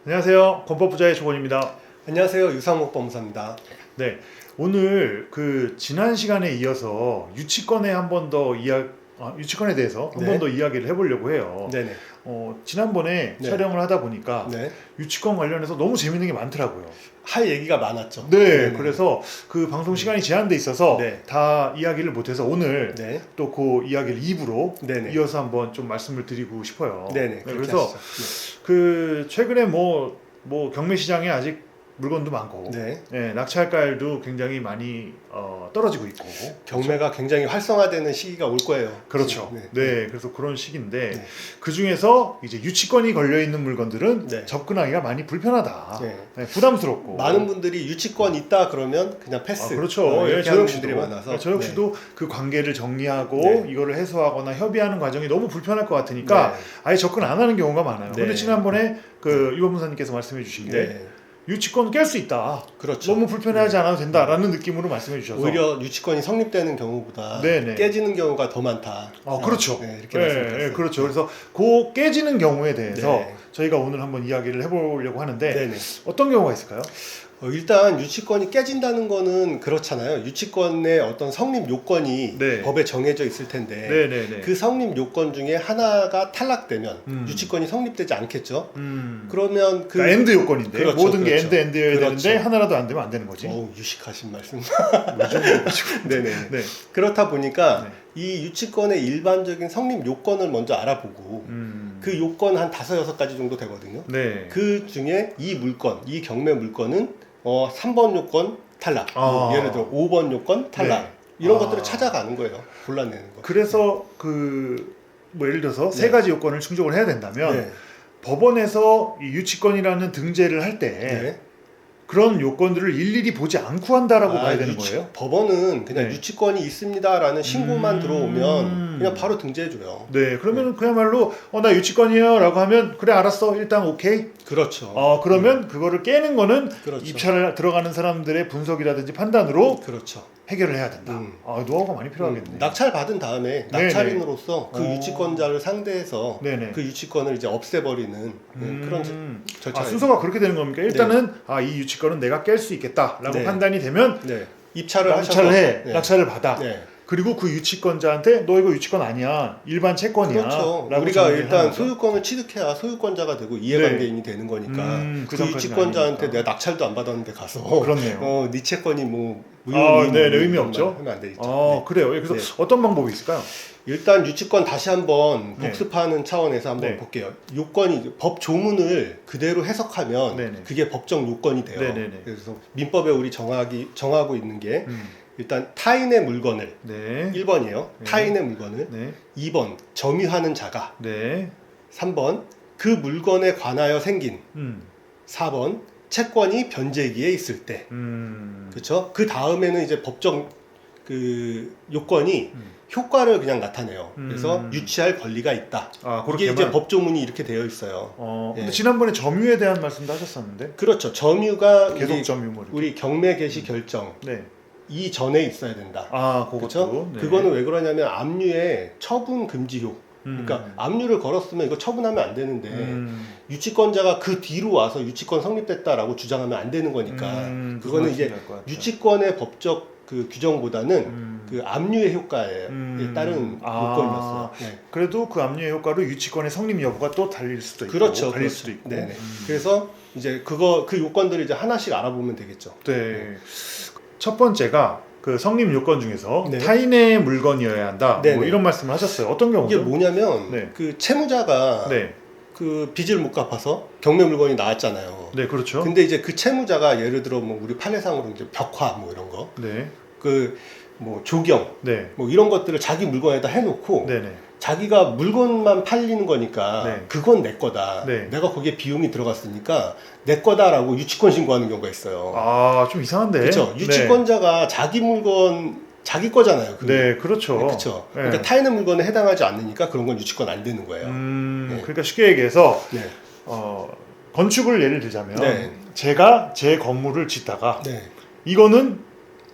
안녕하세요. 건법부자의 조건입니다. 안녕하세요. 유상목 법무사입니다. 네, 오늘 지난 시간에 이어서 유치권에 한 번 더 유치권에 대해서 한 번 더 이야기를 해보려고 해요. 네네. 지난번에 네. 촬영을 하다 보니까 네. 유치권 관련해서 너무 재밌는 게 많더라고요. 할 얘기가 많았죠. 네, 네네. 그래서 그 방송 시간이 제한돼 있어서 네. 다 이야기를 못해서 오늘 네. 또 그 이야기를 2부로 네네. 이어서 한번 좀 말씀을 드리고 싶어요. 네네. 그래서 최근에 경매 시장에 아직 물건도 많고 네. 낙찰가율도 굉장히 많이 떨어지고 있고 경매가 굉장히 활성화되는 시기가 올 거예요. 그렇죠. 네. 네, 그래서 그런 시기인데 네. 그 중에서 이제 유치권이 걸려 있는 물건들은 네. 접근하기가 많이 불편하다. 네. 부담스럽고 많은 분들이 유치권 있다 그러면 그냥 패스. 그렇죠. 이렇게 저 하는 역시도 분들이 많아서. 저 역시도 그 관계를 정리하고 네. 이거를 해소하거나 협의하는 과정이 너무 불편할 것 같으니까 아예 접근 안 하는 경우가 많아요. 네. 근데 지난번에 유 법무사님께서 말씀해 주신 게 네. 유치권 깰 수 있다. 그렇죠. 너무 불편해하지 않아도 된다라는 느낌으로 말씀해 주셔서 오히려 유치권이 성립되는 경우보다 네네. 깨지는 경우가 더 많다. 그렇죠. 네, 이렇게 말씀드렸어요. 그렇죠. 그래서 그 깨지는 경우에 대해서 네. 저희가 오늘 한번 이야기를 해보려고 하는데 네네. 어떤 경우가 있을까요? 일단 유치권이 깨진다는 거는 그렇잖아요. 유치권의 어떤 성립 요건이 네. 법에 정해져 있을 텐데 네네네. 그 성립 요건 중에 하나가 탈락되면 유치권이 성립되지 않겠죠. 그러면 그러니까 엔드 요건인데 그렇죠, 모든 게 그렇죠. 엔드여야 그렇죠. 되는데 하나라도 안 되면 안 되는 거지. 유식하신 말씀. 요즘 네네. 네. 그렇다 보니까 네. 이 유치권의 일반적인 성립 요건을 먼저 알아보고 그 요건 한 5-6가지 정도 되거든요. 네. 그 중에 이 경매 물건은 3번 요건 탈락, 예를 들어 5번 요건 탈락, 네. 이런 것들을 찾아가는 거예요. 골라내는 거. 그래서 예를 들어서 네. 3가지 요건을 충족을 해야 된다면 네. 법원에서 이 유치권이라는 등재를 할 때 네. 그런 요건들을 일일이 보지 않고 한다라고 봐야 되는 거예요? 법원은 그냥 네. 유치권이 있습니다라는 신고만 들어오면 그냥 바로 등재해줘요. 네, 그러면 그야말로 나 유치권이에요 라고 하면 그래 알았어 일단 오케이. 그렇죠. 그러면 그거를 깨는 거는 그렇죠. 입찰을 들어가는 사람들의 분석이라든지 판단으로 그렇죠. 해결을 해야 된다. 노하우가 많이 필요하겠네. 낙찰 받은 다음에 낙찰인으로서 그 유치권자를 상대해서 네네. 그 유치권을 이제 없애버리는 그런 절차가 순서가 그렇게 되는 겁니까? 일단은 이 유치권은 내가 깰 수 있겠다라고 네. 판단이 되면 네. 입찰을 낙찰을 해. 네. 낙찰을 받아. 네. 그리고 그 유치권자한테 너 이거 유치권 아니야. 일반 채권이야. 그렇죠. 라고 우리가 정리를 일단 하는 거죠. 소유권을 취득해야 소유권자가 되고 이해관계인이 되는 거니까 그 그 전까지는 유치권자한테 아니니까. 내가 낙찰도 안 받았는데 가서 그렇네요. 네 채권이 무효니 네, 의미 없죠. 하면 안 되겠죠. 네. 그래요. 그래서 네. 어떤 방법이 있을까요? 일단 유치권 다시 한번 네. 복습하는 차원에서 한번 네. 볼게요. 요건이 법 조문을 그대로 해석하면 네네. 그게 법정 요건이 돼요. 네네네. 그래서 민법에 우리 정하고 있는 게 일단 타인의 물건을 네. 1번이에요. 네. 타인의 물건을 네. 2번 점유하는 자가 네. 3번 그 물건에 관하여 생긴 4번 채권이 변제기에 있을 때 그렇죠? 그 다음에는 이제 법정 그 요건이 효과를 그냥 나타내요. 그래서 유치할 권리가 있다. 이게 그렇게만? 이제 법조문이 이렇게 되어 있어요. 근데 예. 지난번에 점유에 대한 말씀도 하셨었는데 그렇죠. 점유가 계속 점유 뭐 이렇게. 우리 경매 개시 결정 네. 이전에 있어야 된다. 그것도. 그렇죠? 네. 그거는 왜 그러냐면 압류에 처분 금지효. 그러니까 압류를 걸었으면 이거 처분하면 안 되는데 유치권자가 그 뒤로 와서 유치권 성립됐다라고 주장하면 안 되는 거니까 그거는 이제 유치권의 법적 그 규정보다는 그 압류의 효과에 따른 요건이었어요. 네. 그래도 그 압류의 효과로 유치권의 성립 여부가 또 달릴 수도 있고 그렇죠. 달릴 그렇죠. 수도 있고. 네네. 그래서 이제 그 요건들을 이제 하나씩 알아보면 되겠죠. 네. 첫 번째가 그 성립 요건 중에서 네. 타인의 물건이어야 한다. 네네. 이런 말씀을 하셨어요. 어떤 경우죠? 이게 뭐냐면 네. 그 채무자가 네. 그 빚을 못 갚아서 경매 물건이 나왔잖아요. 네, 그렇죠. 근데 이제 그 채무자가 예를 들어 우리 판례상으로 이제 벽화 이런 거, 네. 조경 네. 이런 것들을 자기 물건에다 해놓고 네네. 자기가 물건만 팔리는 거니까 네. 그건 내 거다. 네. 내가 거기에 비용이 들어갔으니까 내 거다라고 유치권 신고하는 경우가 있어요. 좀 이상한데. 그렇죠. 유치권자가 자기 물건 자기 거잖아요. 네, 그렇죠. 그렇죠. 네. 그러니까 타인의 물건에 해당하지 않으니까 그런 건 유치권 안 되는 거예요. 그러니까 쉽게 얘기해서 네. 건축을 예를 들자면 네. 제가 제 건물을 짓다가 네. 이거는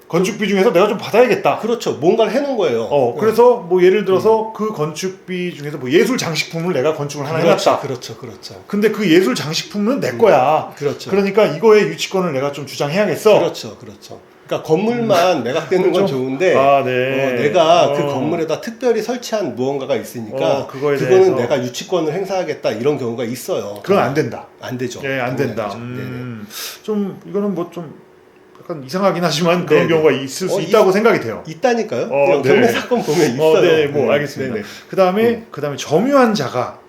건축비 중에서 내가 좀 받아야겠다. 그렇죠. 뭔가를 해놓은 거예요. 그래서 뭐 예를 들어서 그 건축비 중에서 뭐 예술 장식품을 내가 건축을 하나 해놨다. 그렇죠. 근데 그 예술 장식품은 내 거야. 그렇죠. 그러니까 이거의 유치권을 내가 좀 주장해야겠어. 그렇죠. 그러니까 건물만 매각되는 건 좋은데 내가 그 건물에다 특별히 설치한 무언가가 있으니까 그거는 대해서 내가 유치권을 행사하겠다 이런 경우가 있어요. 그건 안 된다. 안 되죠. 네, 안 된다. 좀 이거는 뭐 좀 약간 이상하긴 하지만 네네. 그런 경우가 있을 수 있다고 생각이 돼요. 있다니까요. 네. 경매 사건 보면 있어요. 네, 뭐 알겠습니다. 그다음에 점유한 자가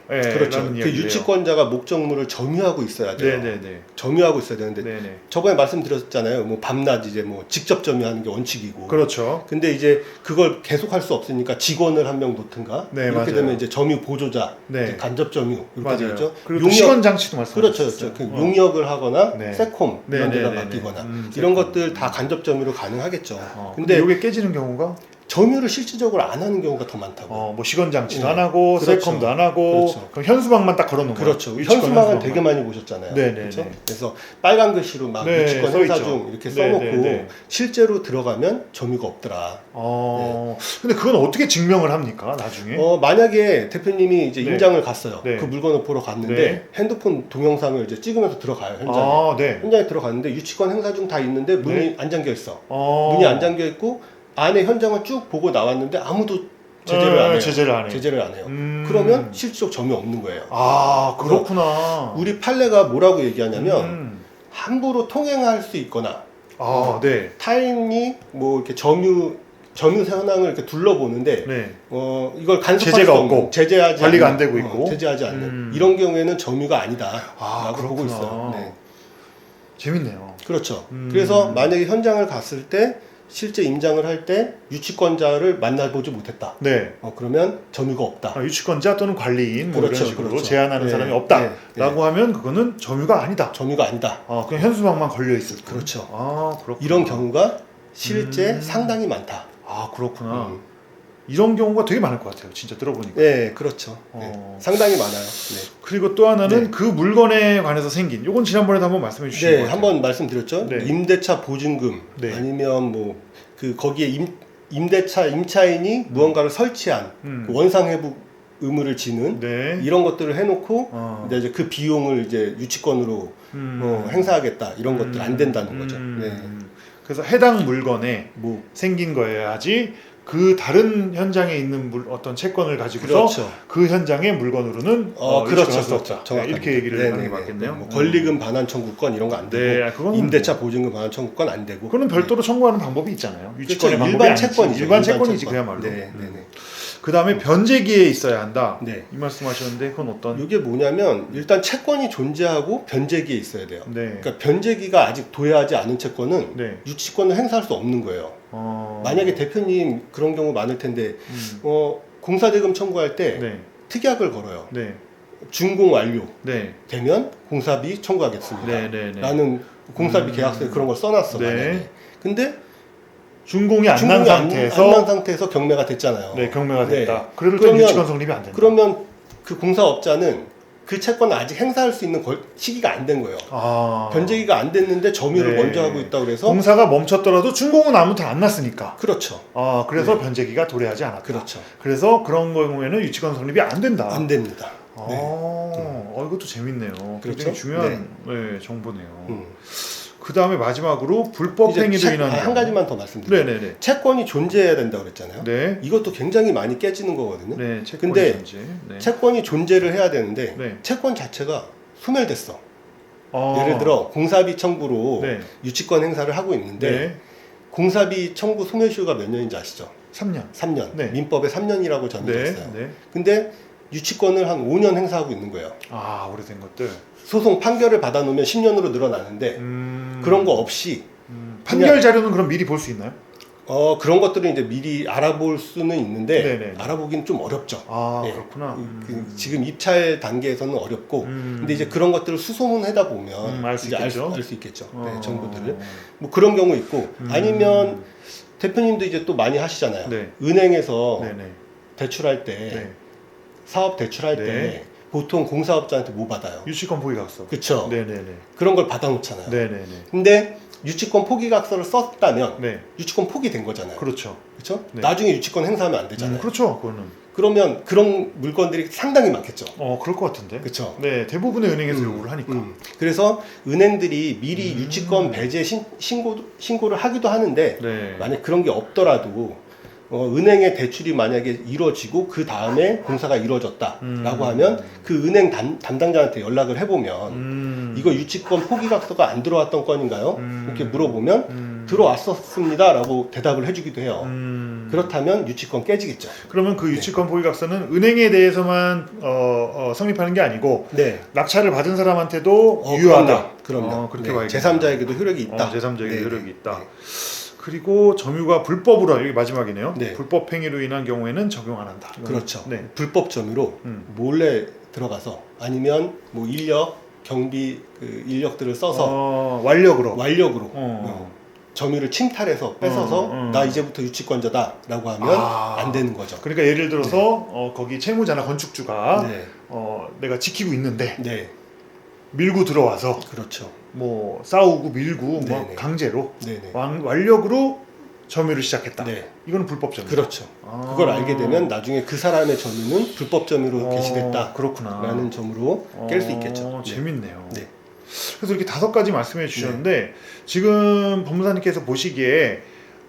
그렇죠. 그 유치권자가 목적물을 점유하고 있어야 돼요. 점유하고 있어야 되는데 저번에 말씀드렸잖아요. 뭐 밤낮 이제 뭐 직접 점유하는 게 원칙이고. 그렇죠. 근데 이제 그걸 계속 할 수 없으니까 직원을 한 명 놓든가 이렇게 맞아요. 되면 이제 점유 보조자, 이제 간접 점유 이렇게 되죠. 그리고 시건 장치도 말씀하셨어요. 그렇죠. 용역을 하거나 세콤 이런 데다 맡기거나 이런 것들 다 간접 점유로 가능하겠죠. 근데 이게 깨지는 경우가 점유를 실질적으로 안 하는 경우가 더 많다고. 뭐 시건 장치도 안 하고 세컴도 안 하고 그럼 현수막만 딱 걸어놓은 거예요. 그렇죠. 현수막은 되게 많이 보셨잖아요. 그렇죠? 그래서 빨간 글씨로 막 유치권 행사 중 이렇게 써놓고 실제로 들어가면 점유가 없더라. 근데 그건 어떻게 증명을 합니까 나중에? 만약에 대표님이 이제 임장을 갔어요. 그 물건을 보러 갔는데 핸드폰 동영상을 이제 찍으면서 들어가요 현장에. 현장에 들어갔는데 유치권 행사 중 다 있는데 문이 안 잠겨 있어. 문이 안 잠겨 있고 안에 현장을 쭉 보고 나왔는데 아무도 제재를 안 해요. 그러면 실질적 점유 없는 거예요. 그렇구나. 우리 판례가 뭐라고 얘기하냐면 함부로 통행할 수 있거나 타인이 뭐 이렇게 점유 현황을 이렇게 둘러보는데 이걸 간섭할 수 없고 제재하지 관리가 안 되고 있고 제재하지 않는 이런 경우에는 점유가 아니다라고 보고 있어요. 재밌네요. 그렇죠. 그래서 만약에 현장을 갔을 때 실제 임장을 할 때 유치권자를 만나보지 못했다. 그러면 점유가 없다. 유치권자 또는 관리인 뭐 이런 식으로 제한하는 사람이 없다라고 하면 그거는 점유가 아니다. 점유가 아니다. 그냥 현수막만 걸려 있을 뿐. 그렇죠. 그렇구나. 이런 경우가 실제 상당히 많다. 그렇구나. 이런 경우가 되게 많을 것 같아요. 진짜 들어보니까. 그렇죠. 상당히 많아요. 그리고 또 하나는 그 물건에 관해서 생긴, 요건 지난번에도 한번 말씀해 주신 것 같아요. 한번 말씀드렸죠. 임대차 보증금 아니면 뭐 그 거기에 임대차 임차인이 무언가를 설치한 그 원상회복 의무를 지는 이런 것들을 해놓고 이제 그 비용을 이제 유치권으로 행사하겠다 이런 것들 안 된다는 거죠. 그래서 해당 물건에 생긴 거여야지 그 다른 현장에 있는 어떤 채권을 가지고서 그 현장의 물건으로는 그렇죠. 수 없다. 이렇게 얘기를 하는 게 맞겠네요. 뭐 권리금 반환 청구권 이런 거 안 되고 임대차 보증금 반환 청구권 안 되고. 그거는 별도로 청구하는 방법이 있잖아요. 유치권의 그렇죠. 방법이 일반 채권이지 그야말로. 그 다음에 변제기에 있어야 한다. 이 말씀하셨는데 그건 어떤? 이게 뭐냐면 일단 채권이 존재하고 변제기에 있어야 돼요. 그러니까 변제기가 아직 도래하지 않은 채권은 유치권을 행사할 수 없는 거예요. 만약에 대표님 그런 경우 많을 텐데 공사대금 청구할 때 특약을 걸어요. 준공 완료 되면 공사비 청구하겠습니다. 라는 공사비 계약서에 그런 걸 써놨어. 근데 준공이 안 난 상태에서 경매가 됐잖아요. 경매가 됐다. 그러면 유치권 성립이 안 된다. 그러면 그 공사업자는 그 채권을 아직 행사할 수 있는 시기가 안 된 거예요. 변제기가 안 됐는데 점유를 먼저 하고 있다고 그래서 공사가 멈췄더라도 준공은 아무튼 안 났으니까. 그렇죠. 그래서 변제기가 도래하지 않았다. 그렇죠. 그래서 그런 경우에는 유치권 성립이 안 된다. 안 됩니다. 이것도 재밌네요. 그렇죠? 굉장히 중요한 정보네요. 그 다음에 마지막으로 불법 행위로 인한 한 가지만 더 말씀드릴게요. 채권이 존재해야 된다고 그랬잖아요. 이것도 굉장히 많이 깨지는 거거든요. 근데 채권이 존재를 해야 되는데 채권 자체가 소멸됐어. 예를 들어 공사비 청구로 유치권 행사를 하고 있는데 공사비 청구 소멸시효가 몇 년인지 아시죠? 3년. 민법에 3년이라고 정해져 있어요. 근데 유치권을 한 5년 행사하고 있는 거예요. 오래된 것들. 소송 판결을 받아놓으면 10년으로 늘어나는데 그런 거 없이 판결 자료는 그럼 미리 볼 수 있나요? 그런 것들은 이제 미리 알아볼 수는 있는데 알아보기는 좀 어렵죠. 그렇구나. 지금 입찰 단계에서는 어렵고 근데 이제 그런 것들을 수소문하다 보면 알 수 있겠죠. 정보들을 뭐 그런 경우 있고 아니면 대표님도 이제 또 많이 하시잖아요. 은행에서 대출할 때 사업 대출할 때 보통 공사업자한테 뭐 받아요? 유치권 포기각서. 그쵸? 네네네. 그런 걸 받아놓잖아요. 네네네. 근데 유치권 포기각서를 썼다면 네. 유치권 포기된 거잖아요. 그렇죠. 그렇죠? 네. 나중에 유치권 행사하면 안 되잖아요. 그렇죠. 그거는. 그러면 그런 물건들이 상당히 많겠죠. 그럴 것 같은데. 그렇죠. 네, 대부분의 은행에서 요구를 하니까. 그래서 은행들이 미리 유치권 배제 신고를 하기도 하는데 네. 만약 그런 게 없더라도 은행의 대출이 만약에 이루어지고 그 다음에 공사가 이루어졌다라고 하면 그 은행 담당자한테 연락을 해보면 이거 유치권 포기각서가 안 들어왔던 건인가요? 이렇게 물어보면 들어왔었습니다라고 대답을 해주기도 해요. 그렇다면 유치권 깨지겠죠. 그러면 그 유치권 포기각서는 은행에 대해서만 성립하는 게 아니고 네. 낙찰을 받은 사람한테도 유효하다. 그럼요. 그렇게 네. 봐야겠네요. 제3자에게도 효력이 있다. 제3자에게 네. 효력이 있다. 네. 그리고 점유가 불법으로 여기 마지막이네요. 네. 불법 행위로 인한 경우에는 적용 안 한다. 그렇죠. 네. 불법 점유로 몰래 들어가서 아니면 뭐 인력, 경비 그 인력들을 써서 완력으로. 점유를 침탈해서 뺏어서 나 이제부터 유치권자다라고 하면 안 되는 거죠. 그러니까 예를 들어서 거기 채무자나 건축주가 네. 내가 지키고 있는데 네. 밀고 들어와서 그렇죠. 뭐 싸우고 밀고 뭐 네네. 강제로 네네. 완력으로 점유를 시작했다. 네. 이거는 불법 점유. 그렇죠. 그걸 알게 되면 나중에 그 사람의 점유는 불법 점유로 개시됐다. 그렇구나. 라는 점으로 깰 수 있겠죠. 네. 재밌네요. 네. 그래서 이렇게 5가지 말씀해 주셨는데 지금 법무사님께서 보시기에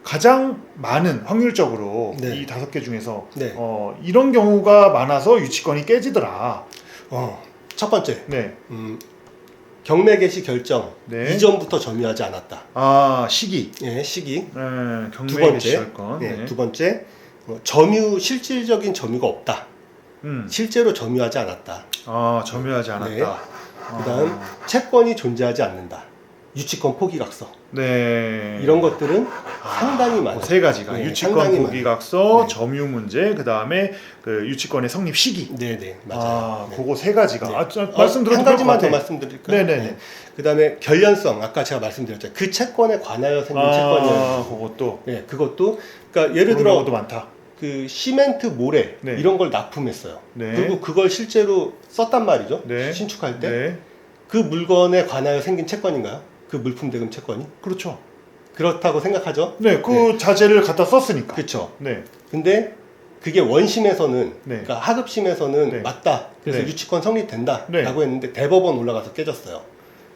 가장 많은 확률적으로 네. 이 5개 중에서 네. 이런 경우가 많아서 유치권이 깨지더라. 첫 번째, 네. 경매 개시 결정 네. 이전부터 점유하지 않았다. 시기. 예, 시기. 경매 두 번째, 개시할건. 네. 두 번째, 실질적인 점유가 없다. 실제로 점유하지 않았다. 점유하지 않았다. 네. 그다음 채권이 존재하지 않는다. 유치권 포기각서. 네. 이런 것들은 상당히 많아요. 3가지가 네, 유치권 상당히 포기각서, 네. 점유 문제, 그 다음에 그 유치권의 성립 시기. 네네 맞아요. 네. 그거 3가지가. 네. 말씀 들어도 한 그럴 것 가지만 더 같아. 말씀드릴까요? 네네네. 네. 그다음에 결연성 아까 제가 말씀드렸잖아요. 그 채권에 관하여 생긴 채권이에요. 그것도. 네, 그것도 그러니까 예를 그런 들어 경우도 많다. 그 시멘트 모래 네. 이런 걸 납품했어요. 네. 그리고 그걸 실제로 썼단 말이죠. 네. 신축할 때. 네. 그 물건에 관하여 생긴 채권인가요? 그 물품 대금 채권이? 그렇죠. 그렇다고 생각하죠? 네, 그 자재를 갖다 썼으니까. 그렇죠. 네. 근데 그게 원심에서는 네. 그러니까 하급심에서는 네. 맞다. 그래서 네. 유치권 성립된다라고 네. 했는데 대법원 올라가서 깨졌어요.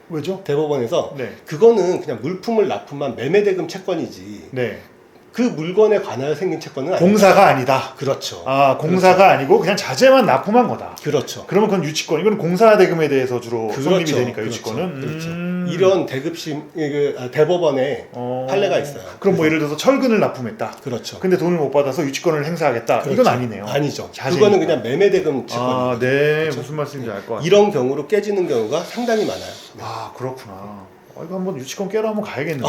왜죠? 대법원에서 네. 그거는 그냥 물품을 납품한 매매대금 채권이지 네. 그 물건에 관하여 생긴 채권은 아니다. 공사가 아니다. 그렇죠. 공사가 아니고 그냥 자재만 납품한 거다. 그렇죠. 그러면 그건 유치권. 이건 공사 대금에 대해서 주로 그렇죠. 성립이 되니까 그렇죠. 유치권은. 그렇죠. 이런 대급심 대법원에 판례가 있어요. 그럼 뭐 예를 들어서 철근을 납품했다. 그렇죠. 근데 돈을 못 받아서 유치권을 행사하겠다. 그렇죠. 이건 아니네요. 아니죠. 자재니까. 그거는 그냥 매매대금 채권. 네. 그렇죠? 무슨 말씀인지 알 것 같아요. 이런 경우로 깨지는 경우가 상당히 많아요. 그렇구나. 이거 한번 유치권 깨러 한번 가야겠네요.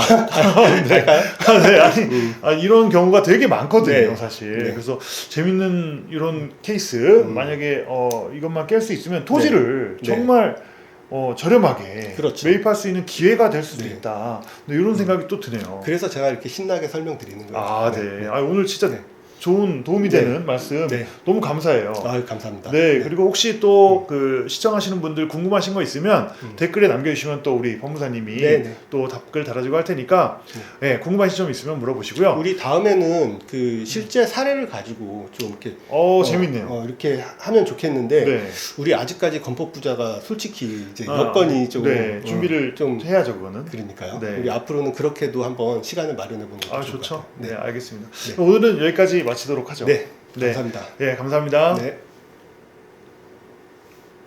이런 경우가 되게 많거든요, 네. 사실. 네. 그래서 재밌는 이런 케이스, 만약에 이것만 깰 수 있으면 토지를 네. 정말 저렴하게 그렇죠. 매입할 수 있는 기회가 될 수도 네. 있다. 이런 생각이 또 드네요. 그래서 제가 이렇게 신나게 설명드리는 거예요. 네. 오늘 진짜 네. 좋은 도움이 네. 되는 말씀 네. 너무 감사해요. 감사합니다. 네, 그리고 혹시 또 그 시청하시는 분들 궁금하신 거 있으면 댓글에 남겨주시면 또 우리 법무사님이 네. 또 답글 달아주고 할 테니까 궁금하신 점 있으면 물어보시고요. 우리 다음에는 그 실제 사례를 가지고 좀 이렇게 재밌네요. 이렇게 하면 좋겠는데 네. 우리 아직까지 건법부자가 솔직히 이제 여건이 좀 준비를 좀 해야죠, 그거는. 그러니까요. 네. 우리 앞으로는 그렇게도 한번 시간을 마련해 보는 것도 좋을 것 좋죠. 같아요. 네, 알겠습니다. 네. 오늘은 여기까지 마치도록 하죠. 네. 네. 감사합니다. 네, 감사합니다. 네.